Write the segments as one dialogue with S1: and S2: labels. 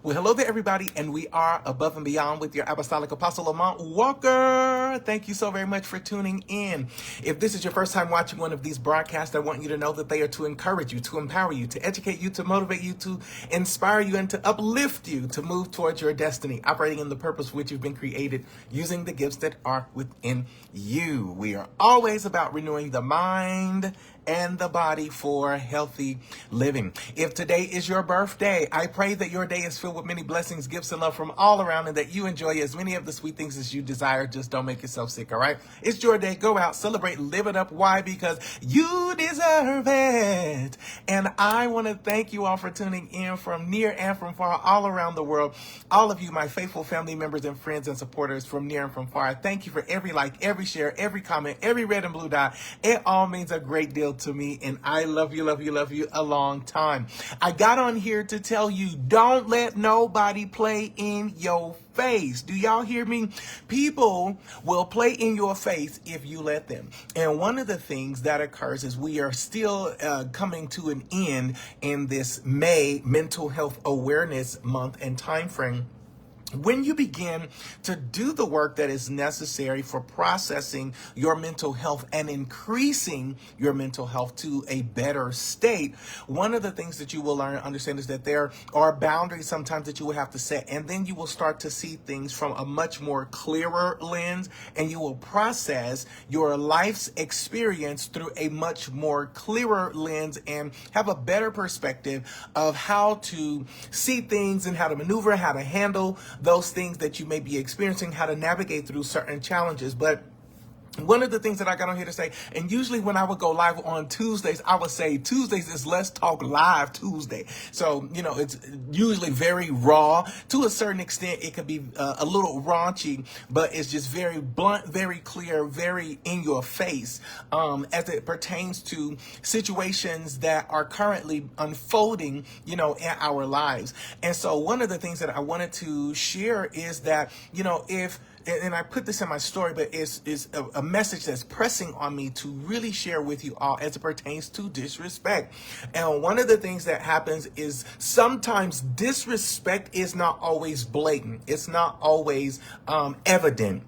S1: Well, hello there, everybody, and we are Above and Beyond with your Apostolic Apostle Lamont Walker. Thank you so very much for tuning in. If this is your first time watching one of these broadcasts, I want you to know that they are to encourage you, to empower you, to educate you, to motivate you, to inspire you, and to uplift you to move towards your destiny, operating in the purpose for which you've been created, using the gifts that are within you. We are always about renewing the mind and the body for healthy living. If today is your birthday, I pray that your day is filled with many blessings, gifts, and love from all around, and that you enjoy as many of the sweet things as you desire. Just don't make yourself sick, all right? It's your day. Go out, celebrate, live it up. Why? Because you deserve it. And I want to thank you all for tuning in from near and from far, all around the world. All of you, my faithful family members and friends and supporters from near and from far. Thank you for every like, every share, every comment, every red and blue dot. It all means a great deal to me, and I love you, love you, love you a long time. I got on here to tell you, don't let nobody play in your face. Do y'all hear me? People will play in your face if you let them. And one of the things that occurs is we are still coming to an end in this May Mental Health Awareness Month and time frame. When you begin to do the work that is necessary for processing your mental health and increasing your mental health to a better state, one of the things that you will learn and understand is that there are boundaries sometimes that you will have to set, and then you will start to see things from a much more clearer lens, and you will process your life's experience through a much more clearer lens and have a better perspective of how to see things and how to maneuver, how to handle those things that you may be experiencing, how to navigate through certain challenges. But one of the things that I got on here to say, and usually when I would go live on Tuesdays, I would say Tuesdays is Let's Talk Live Tuesday. So, it's usually very raw. To a certain extent, it could be a little raunchy, but it's just very blunt, very clear, very in your face as it pertains to situations that are currently unfolding, in our lives. And so one of the things that I wanted to share is that, if and I put this in my story, but it's a message that's pressing on me to really share with you all as it pertains to disrespect. And one of the things that happens is sometimes disrespect is not always blatant. It's not always evident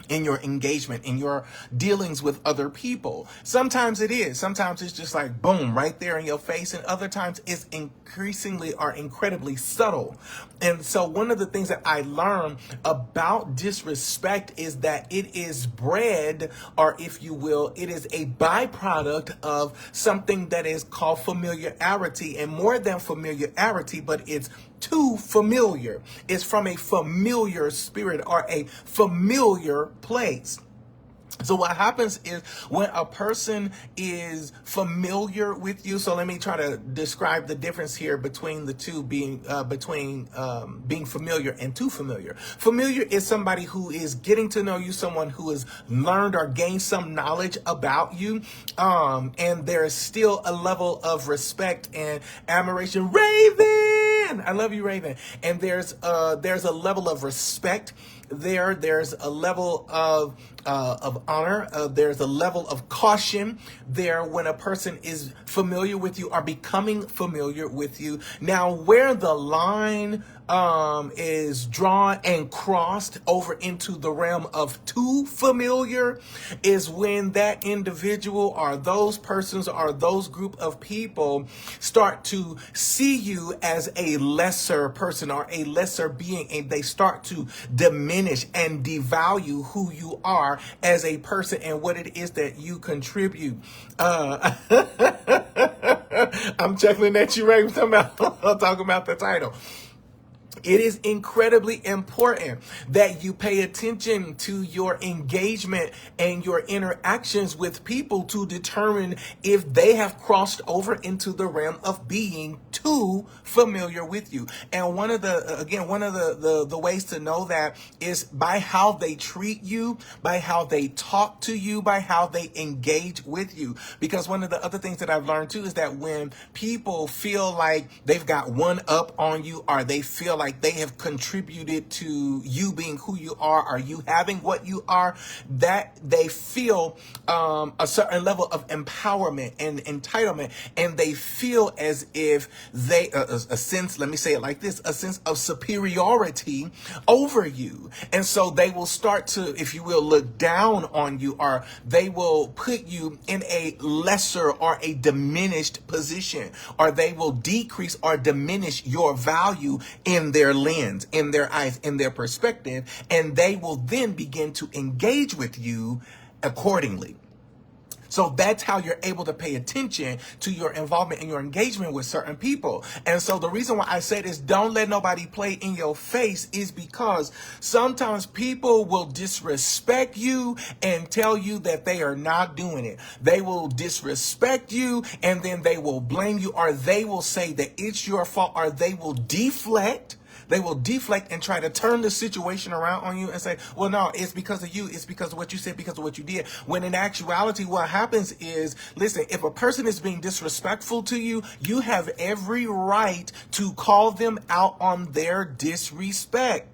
S1: in your engagement, in your dealings with other people. Sometimes it is. Sometimes it's just like, boom, right there in your face. And other times it's increasingly or incredibly subtle. And so one of the things that I learned about disrespect is that it is bred, or if you will, it is a byproduct of something that is called familiarity, and more than familiarity, but it's too familiar. It's from a familiar spirit or a familiar place. So what happens is when a person is familiar with you, so let me try to describe the difference here between the two, being being familiar and too familiar. Familiar is somebody who is getting to know you, someone who has learned or gained some knowledge about you, and there is still a level of respect and admiration. Raven, I love you, Raven. And there's a level of respect there. There's a level of honor. There's a level of caution there when a person is familiar with you or becoming familiar with you. Now, where the line is drawn and crossed over into the realm of too familiar is when that individual or those persons or those group of people start to see you as a lesser person or a lesser being, and they start to diminish and devalue who you are as a person and what it is that you contribute. I'm chuckling at you, Ray. Talking about the title. It is incredibly important that you pay attention to your engagement and your interactions with people to determine if they have crossed over into the realm of being too familiar with you. And one of the ways to know that is by how they treat you, by how they talk to you, by how they engage with you. Because one of the other things that I've learned too is that when people feel like they've got one up on you, or they feel like like they have contributed to you being who you are, or you having what you are, that they feel a certain level of empowerment and entitlement, and they feel as if they, a sense, let me say it like this, a sense of superiority over you. And so they will start to, if you will, look down on you, or they will put you in a lesser or a diminished position, or they will decrease or diminish your value in their lens, in their eyes, in their perspective, and they will then begin to engage with you accordingly. So that's how you're able to pay attention to your involvement and your engagement with certain people. And so the reason why I say this, don't let nobody play in your face, is because sometimes people will disrespect you and tell you that they are not doing it. They will disrespect you and then they will blame you, or they will say that it's your fault, or they will deflect. They will deflect and try to turn the situation around on you and say, well, no, it's because of you. It's because of what you said, because of what you did. When in actuality, what happens is, listen, if a person is being disrespectful to you, you have every right to call them out on their disrespect.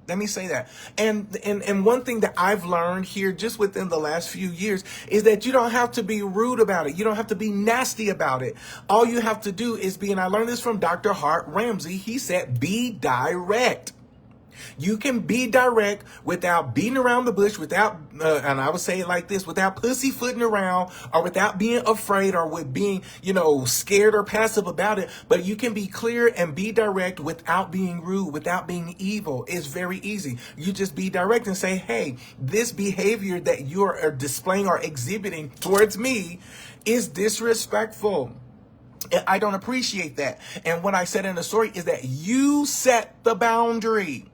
S1: Let me say that. And one thing that I've learned here just within the last few years is that you don't have to be rude about it. You don't have to be nasty about it. All you have to do is be, and I learned this from Dr. Hart Ramsey. He said, be direct. You can be direct without beating around the bush, without, and I would say it like this, without pussyfooting around, or without being afraid, or with being, scared or passive about it. But you can be clear and be direct without being rude, without being evil. It's very easy. You just be direct and say, hey, this behavior that you are displaying or exhibiting towards me is disrespectful. And I don't appreciate that. And what I said in the story is that you set the boundary.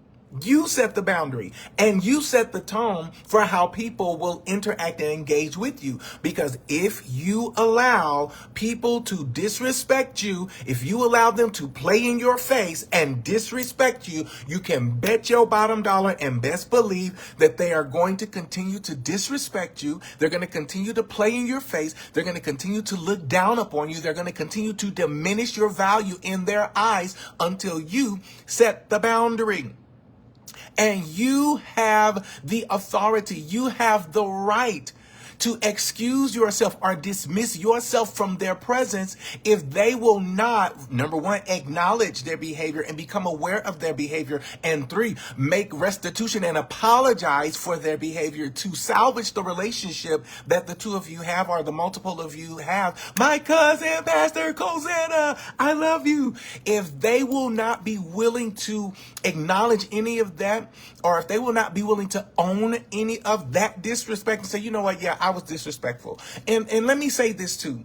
S1: You set the boundary, and you set the tone for how people will interact and engage with you. Because if you allow people to disrespect you, if you allow them to play in your face and disrespect you, you can bet your bottom dollar and best believe that they are going to continue to disrespect you. They're going to continue to play in your face. They're going to continue to look down upon you. They're going to continue to diminish your value in their eyes until you set the boundary. And you have the authority, you have the right to excuse yourself or dismiss yourself from their presence if they will not, number one, acknowledge their behavior and become aware of their behavior, and three, make restitution and apologize for their behavior to salvage the relationship that the two of you have, or the multiple of you have. My cousin, Pastor Cosenna, I love you. If they will not be willing to acknowledge any of that, or if they will not be willing to own any of that disrespect and say, you know what, yeah, I was disrespectful. And let me say this too.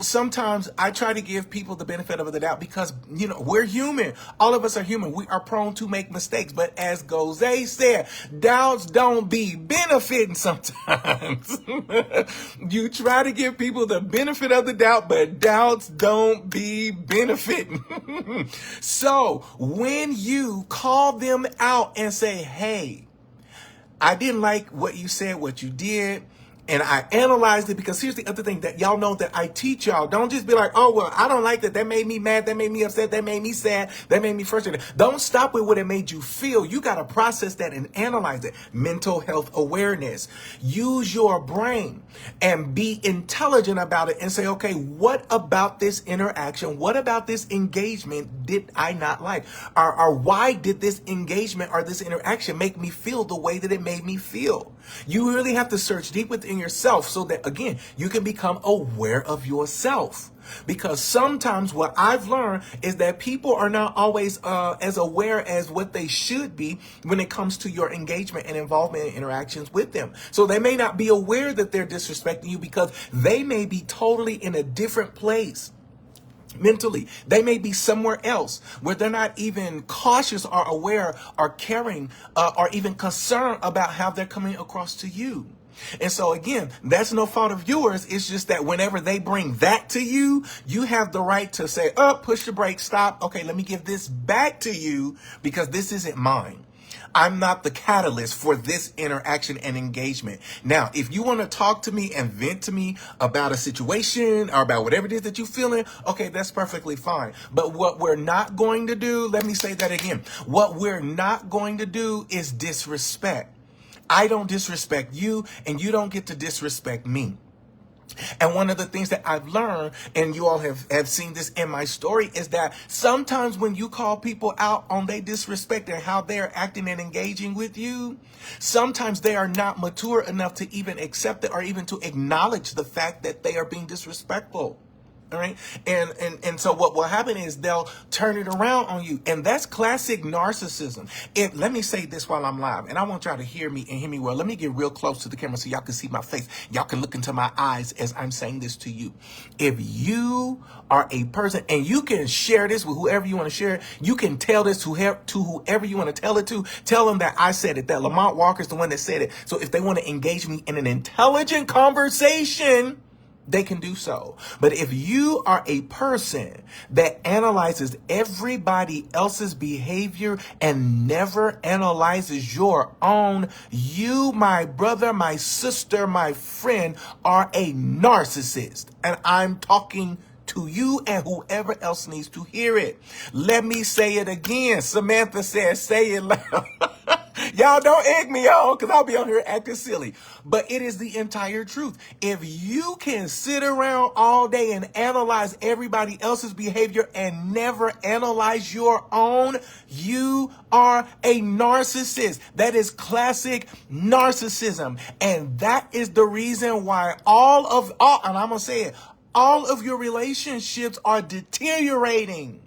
S1: Sometimes I try to give people the benefit of the doubt because, we're human. All of us are human. We are prone to make mistakes. But as Gose said, doubts don't be benefiting sometimes. You try to give people the benefit of the doubt, but doubts don't be benefiting. So when you call them out and say, hey, I didn't like what you said, what you did, and I analyzed it, because here's the other thing that y'all know that I teach y'all. Don't just be like, oh, well, I don't like that. That made me mad. That made me upset. That made me sad. That made me frustrated. Don't stop with what it made you feel. You got to process that and analyze it. Mental health awareness. Use your brain and be intelligent about it and say, okay, what about this interaction? What about this engagement did I not like? Or why did this engagement or this interaction make me feel the way that it made me feel? You really have to search deep within yourself so that, again, you can become aware of yourself. Because sometimes what I've learned is that people are not always as aware as what they should be when it comes to your engagement and involvement in interactions with them. So they may not be aware that they're disrespecting you because they may be totally in a different place. Mentally, they may be somewhere else where they're not even cautious or aware or caring or even concerned about how they're coming across to you. And so again, that's no fault of yours. It's just that whenever they bring that to you, you have the right to say, push the brakes, stop. Okay, let me give this back to you because this isn't mine. I'm not the catalyst for this interaction and engagement. Now, if you want to talk to me and vent to me about a situation or about whatever it is that you're feeling, okay, that's perfectly fine. But what we're not going to do, let me say that again. What we're not going to do is disrespect. I don't disrespect you, and you don't get to disrespect me. And one of the things that I've learned, and you all have seen this in my story, is that sometimes when you call people out on their disrespect and how they're acting and engaging with you, sometimes they are not mature enough to even accept it or even to acknowledge the fact that they are being disrespectful. All right. And so what will happen is they'll turn it around on you. And that's classic narcissism. Let me say this while I'm live, and I want y'all to hear me and hear me well. Let me get real close to the camera so y'all can see my face. Y'all can look into my eyes as I'm saying this to you. If you are a person, and you can share this with whoever you want to share it, you can tell this to whoever you want to tell it to. Tell them that I said it, that Lamont Walker is the one that said it. So if they want to engage me in an intelligent conversation, they can do so. But if you are a person that analyzes everybody else's behavior and never analyzes your own, you, my brother, my sister, my friend, are a narcissist. And I'm talking to you and whoever else needs to hear it. Let me say it again. Samantha says, say it loud. Y'all don't egg me on, because I'll be on here acting silly. But it is the entire truth. If you can sit around all day and analyze everybody else's behavior and never analyze your own, you are a narcissist. That is classic narcissism. And that is the reason why and I'm going to say it, all of your relationships are deteriorating.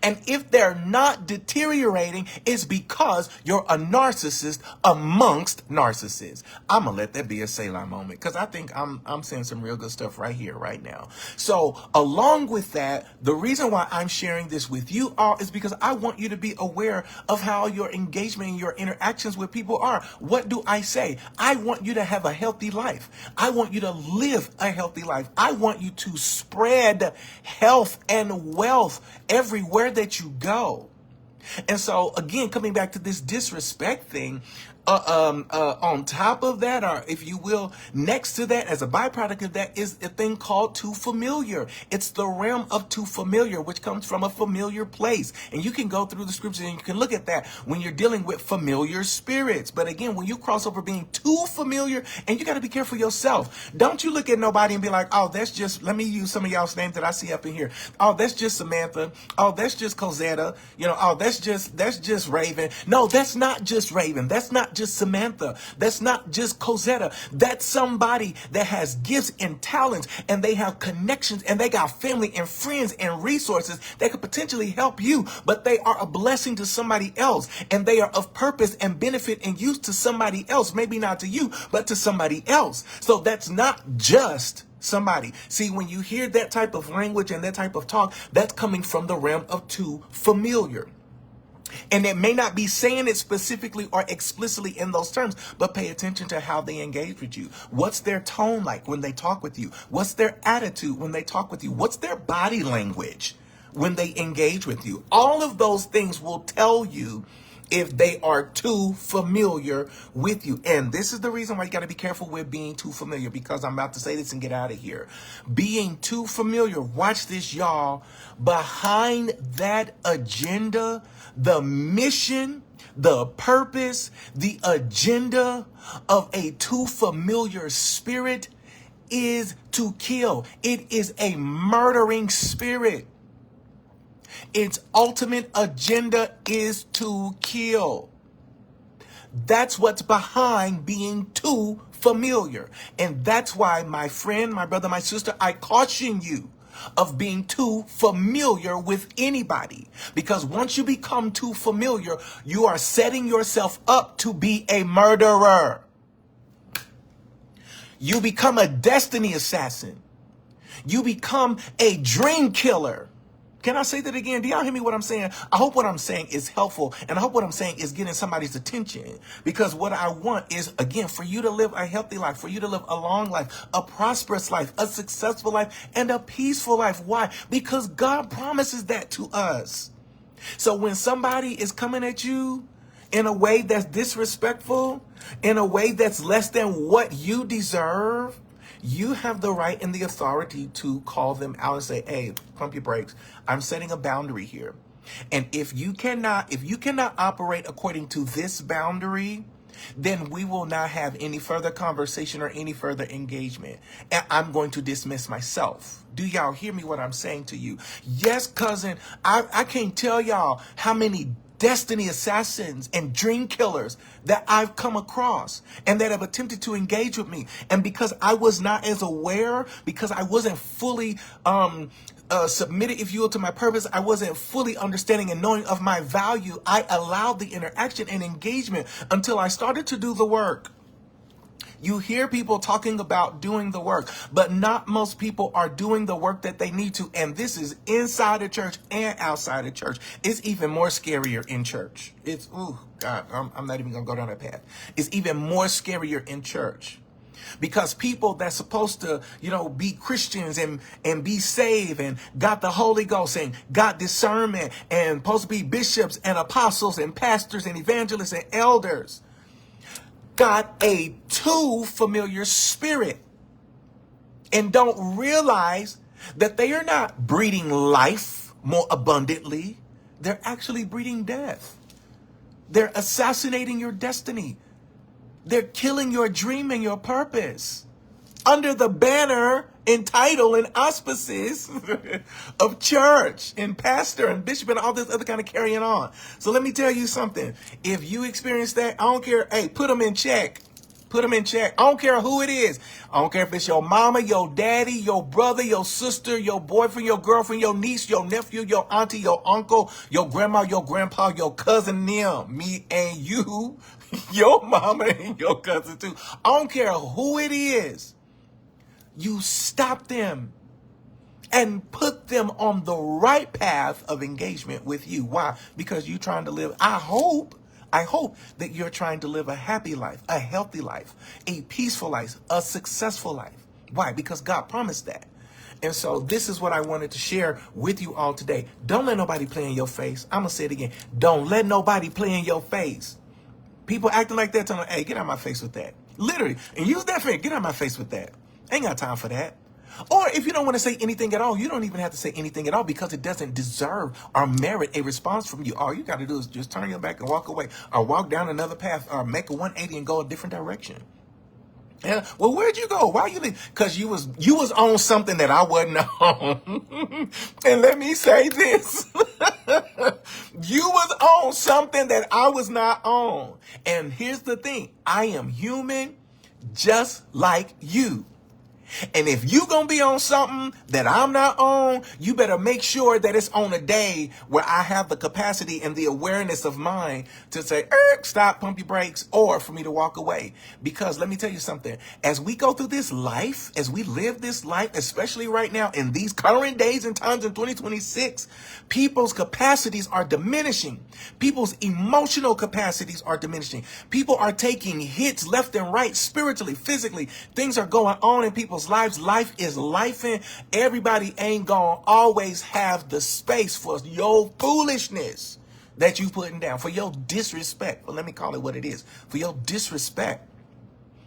S1: And if they're not deteriorating, it's because you're a narcissist amongst narcissists. I'm going to let that be a Selah moment, because I think I'm saying some real good stuff right here, right now. So along with that, the reason why I'm sharing this with you all is because I want you to be aware of how your engagement and your interactions with people are. What do I say? I want you to have a healthy life. I want you to live a healthy life. I want you to spread health and wealth everywhere that you go. And so again, coming back to this disrespect thing, on top of that, or if you will, next to that, as a byproduct of that, is a thing called too familiar. It's the realm of too familiar, which comes from a familiar place. And you can go through the scriptures and you can look at that when you're dealing with familiar spirits. But again, when you cross over being too familiar, and you got to be careful yourself. Don't you look at nobody and be like, oh, that's just, let me use some of y'all's names that I see up in here. Oh, that's just Samantha. Oh, that's just Cosetta. Oh, that's just Raven. No, that's not just Raven. That's not just Samantha. That's not just Cosetta. That's somebody that has gifts and talents, and they have connections, and they got family and friends and resources that could potentially help you, but they are a blessing to somebody else, and they are of purpose and benefit and use to somebody else. Maybe not to you, but to somebody else. So that's not just somebody. See, when you hear that type of language and that type of talk, that's coming from the realm of too familiar. And it may not be saying it specifically or explicitly in those terms, but pay attention to how they engage with you. What's their tone like when they talk with you? What's their attitude when they talk with you? What's their body language when they engage with you? All of those things will tell you if they are too familiar with you. And this is the reason why you got to be careful with being too familiar, because I'm about to say this and get out of here. Being too familiar, watch this, y'all. Behind that agenda, the mission, the purpose, the agenda of a too familiar spirit is to kill. It is a murdering spirit. Its ultimate agenda is to kill. That's what's behind being too familiar. And that's why, my friend, my brother, my sister, I caution you of being too familiar with anybody. Because once you become too familiar, you are setting yourself up to be a murderer. You become a destiny assassin. You become a dream killer. Can I say that again? Do y'all hear me what I'm saying? I hope what I'm saying is helpful, and I hope what I'm saying is getting somebody's attention, because what I want is, again, for you to live a healthy life, for you to live a long life, a prosperous life, a successful life, and a peaceful life. Why? Because God promises that to us. So when somebody is coming at you, in a way that's disrespectful, in a way that's less than what you deserve, you have the right and the authority to call them out and say, hey, pump your brakes. I'm setting a boundary here. And if you cannot operate according to this boundary, then we will not have any further conversation or any further engagement. And I'm going to dismiss myself. Do y'all hear me what I'm saying to you? Yes, cousin, I can't tell y'all how many destiny assassins and dream killers that I've come across and that have attempted to engage with me. And because I was not as aware, because I wasn't fully submitted, if you will, to my purpose, I wasn't fully understanding and knowing of my value, I allowed the interaction and engagement until I started to do the work. You hear people talking about doing the work, but not most people are doing the work that they need to. And this is inside the church and outside the church. It's even more scarier in church. It's, oh God, I'm not even going to go down that path. It's even more scarier in church. Because people that's supposed to, be Christians and be saved and got the Holy Ghost and got discernment and supposed to be bishops and apostles and pastors and evangelists and elders, got a too familiar spirit and don't realize that they are not breeding life more abundantly. They're actually breeding death. They're assassinating your destiny. They're killing your dream and your purpose under the banner and title and auspices of church and pastor and bishop and all this other kind of carrying on. So let me tell you something. If you experience that, I don't care. Hey, put them in check. Put them in check. I don't care who it is. I don't care if it's your mama, your daddy, your brother, your sister, your boyfriend, your girlfriend, your niece, your nephew, your auntie, your uncle, your grandma, your grandpa, your cousin, them, me and you, your mama and your cousin too. I don't care who it is. You stop them and put them on the right path of engagement with you. Why? Because you're trying to live, I hope that you're trying to live a happy life, a healthy life, a peaceful life, a successful life. Why? Because God promised that. And so this is what I wanted to share with you all today. Don't let nobody play in your face. I'm going to say it again. Don't let nobody play in your face. People acting like that, telling them, hey, get out of my face with that. Literally. And use that friend. Get out of my face with that. Ain't got time for that. Or if you don't want to say anything at all, you don't even have to say anything at all because it doesn't deserve or merit a response from you. All you got to do is just turn your back and walk away or walk down another path or make a 180 and go a different direction. And, well, where'd you go? Why you leave? Because you was on something that I wasn't on. And let me say this. You was on something that I was not on. And here's the thing. I am human just like you. And if you gonna be on something that I'm not on, you better make sure that it's on a day where I have the capacity and the awareness of mind to say, stop, pump your brakes, or for me to walk away. Because let me tell you something, as we go through this life, as we live this life, especially right now in these current days and times in 2026, people's capacities are diminishing. People's emotional capacities are diminishing. People are taking hits left and right, spiritually, physically. Things are going on in people's lives. Life is lifing. Everybody ain't gonna always have the space for your foolishness that you putting down, for your disrespect. Well, let me call it what it is. For your disrespect.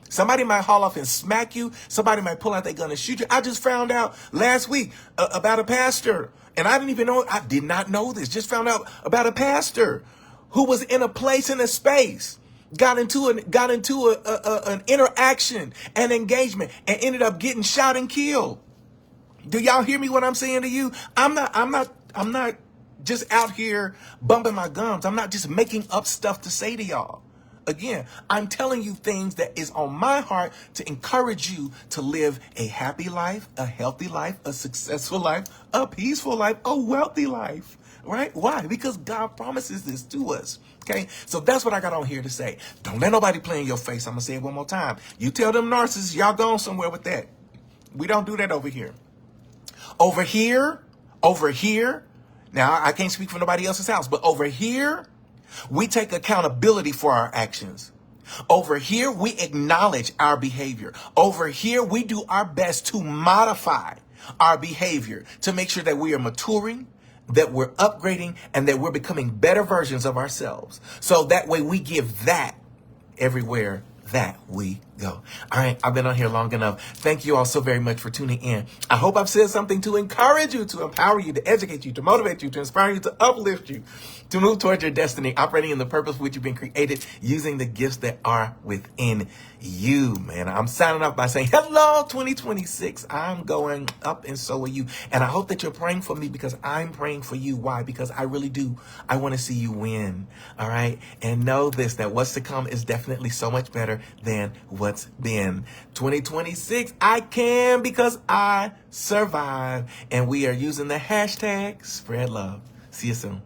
S1: Somebody might haul off and smack you. Somebody might pull out their gun and shoot you. I just found out last week about a pastor, and I did not know this. Just found out about a pastor who was in a place, in a space, got into an interaction and engagement and ended up getting shot and killed. Do y'all hear me what I'm saying to you? I'm not just out here bumping my gums. I'm not just making up stuff to say to y'all. Again, I'm telling you things that is on my heart to encourage you to live a happy life, a healthy life, a successful life, a peaceful life, a wealthy life. Right? Why? Because God promises this to us. Okay? So that's what I got on here to say. Don't let nobody play in your face. I'm going to say it one more time. You tell them narcissists, y'all gone somewhere with that. We don't do that over here. Over here. Now, I can't speak for nobody else's house, but over here, we take accountability for our actions. Over here, we acknowledge our behavior. Over here, we do our best to modify our behavior to make sure that we are maturing, that we're upgrading and that we're becoming better versions of ourselves. So that way we give that everywhere that we go. All right, I've been on here long enough. Thank you all so very much for tuning in. I hope I've said something to encourage you, to empower you, to educate you, to motivate you, to inspire you, to uplift you, to move towards your destiny, operating in the purpose for which you've been created, using the gifts that are within you, man. I'm signing off by saying, hello, 2026. I'm going up and so are you. And I hope that you're praying for me because I'm praying for you. Why? Because I really do. I want to see you win. All right. And know this, that what's to come is definitely so much better than what's been. 2026, I can because I survive. And we are using the hashtag spread love. See you soon.